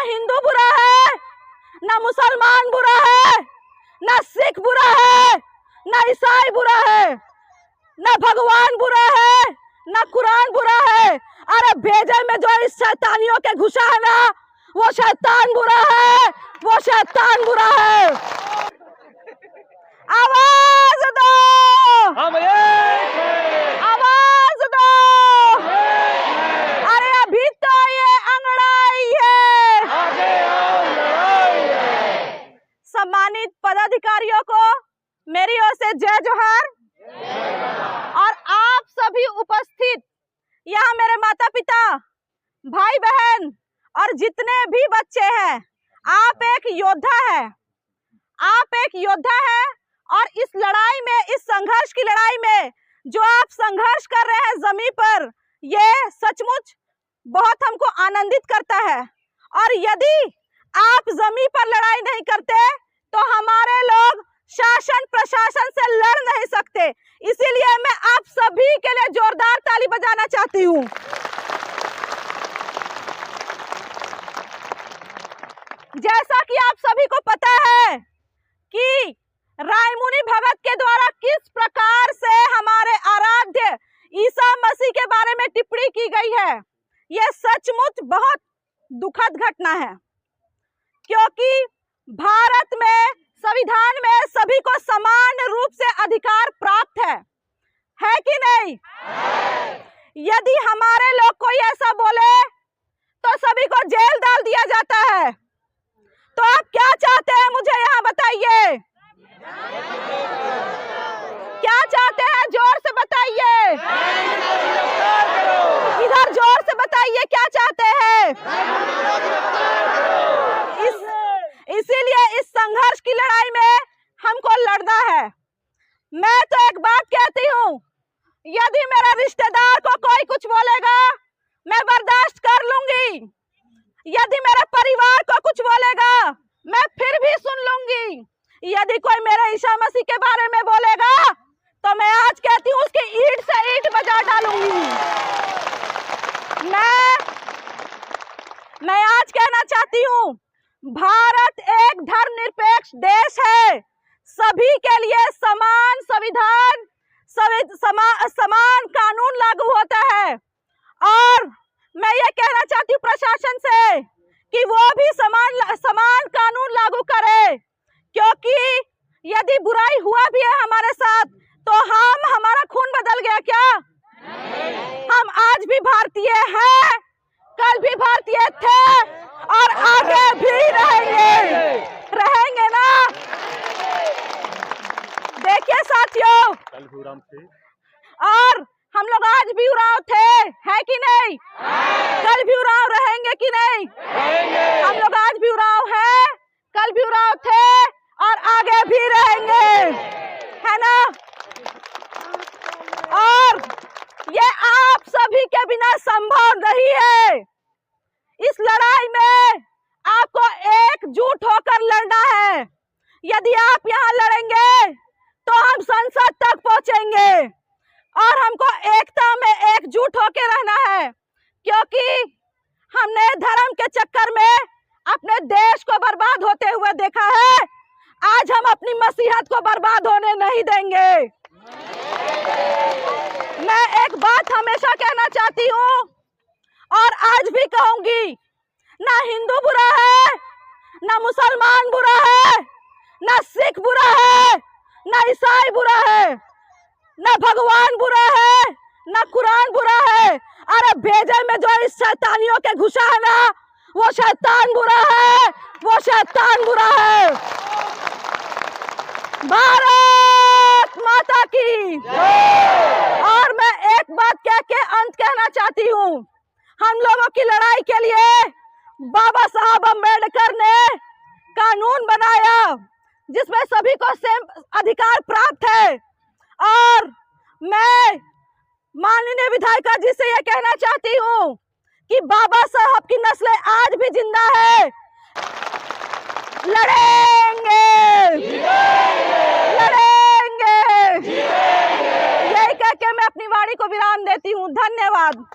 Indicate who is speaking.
Speaker 1: हिंदू बुरा है, ना मुसलमान बुरा है, ना सिख बुरा है, ना ईसाई बुरा है, ना भगवान बुरा है, ना कुरान बुरा है। अरे भेजे में जो इस शैतानियों के घुसा है ना, वो शैतान बुरा है, वो शैतान बुरा है। आवाज दो,
Speaker 2: हम एक हैं।
Speaker 1: आवाज दो। अरे अभी तो ये अंगड़ाई है,
Speaker 2: आगे आओ, लड़ाई है।
Speaker 1: सम्मानित पदाधिकारियों को मेरी ओर से जय जोहार। और आप सभी उपस्थित यहाँ मेरे माता पिता, भाई बहन और जितने भी बच्चे हैं, आप एक योद्धा है, आप एक योद्धा है। और इस लड़ाई में, इस संघर्ष की लड़ाई में जो आप संघर्ष कर रहे हैं जमीन पर, ये सचमुच बहुत हमको आनंदित करता है। और यदि आप जमीन पर लड़ाई नहीं करते तो हमारे लोग शासन प्रशासन से लड़ नहीं सकते। इसीलिए मैं आप सभी के लिए जोरदार ताली बजाना चाहती हूँ। जैसा कि आप सभी को पता है कि रायमुनि भगत के द्वारा किस प्रकार से हमारे आराध्य ईसा मसीह के बारे में टिप्पणी की गई है, यह सचमुच बहुत दुखद घटना है। क्योंकि भारत में, संविधान में सभी को समान रूप से अधिकार प्राप्त है कि नहीं? यदि हमारे लोग कोई ऐसा बोले तो सभी को जेल डाल दिया जाता है। तो आप क्या चाहते हैं, मुझे यहाँ बताइए, क्या चाहते हैं? जोर से बताइए, इधर जोर से बताइए, क्या चाहते हैं? इसीलिए इस संघर्ष की लड़ाई में हमको लड़ना है। मैं तो एक बात कहती हूँ, यदि मेरा रिश्तेदार को कोई कुछ बोलेगा मैं बर्दाश्त कर लूंगी, यदि मेरे परिवार को कुछ बोलेगा मैं फिर भी सुन लूंगी, यदि कोई मेरे ईसा मसीह के बारे में बोलेगा तो मैं आज कहती हूँ उसकी ईंट से ईंट बजा डालूंगी। मैं आज कहना चाहती हूँ, भारत एक धर्मनिरपेक्ष देश है, सभी के लिए समान संविधान, समान कानून लागू होता है। और मैं ये कहना चाहती हूँ प्रशासन से कि वो भी समान कानून लागू करे। क्योंकि यदि बुराई हुआ भी है हमारे साथ तो हमारा खून बदल गया क्या? हम आज भी भारतीय हैं, कल भी भारतीय थे और आगे भी रहेंगे ना। देखिए साथियों,
Speaker 2: कल भी उराव थे
Speaker 1: और हम लोग आज भी उराव थे, है कि नहीं? कल भी उराव रहेंगे कि नहीं? हम लोग आज भी उराव है, कल भी उराव थे और आगे भी रहेंगे, है ना? और ये आप सभी के बिना संभव नहीं है। इस लड़ाई में आपको एकजुट होकर लड़ना है। यदि आप यहाँ लड़ेंगे तो हम संसद तक पहुंचेंगे और हमको एकता में एकजुट होकर रहना है। क्योंकि हमने धर्म के चक्कर में अपने देश को बर्बाद होते हुए देखा है, आज हम अपनी मसीहत को बर्बाद होने नहीं देंगे। मैं एक बात हमेशा कहना चाहती हूँ और आज भी कहूंगी, ना हिंदू बुरा है, ना मुसलमान बुरा है, ना सिख बुरा है, ना ईसाई बुरा है, ना भगवान बुरा है, ना कुरान बुरा है। अरे भेजे में जो इस शैतानियों के घुसा है ना, वो शैतान बुरा है, वो शैतान बुरा है। भारत माता की। और मैं एक बात कह के अंत कहना चाहती हूँ, हम लोगों की लड़ाई के लिए बाबा साहब अम्बेडकर ने कानून बनाया जिसमें सभी को सेम अधिकार प्राप्त है। और मैं माननीय विधायिका जी से यह कहना चाहती हूँ कि बाबा साहब की नस्लें आज भी जिंदा है, लड़ेंगे, लड़ेंगे। यही कह के मैं अपनी वाणी को विराम देती हूँ। धन्यवाद।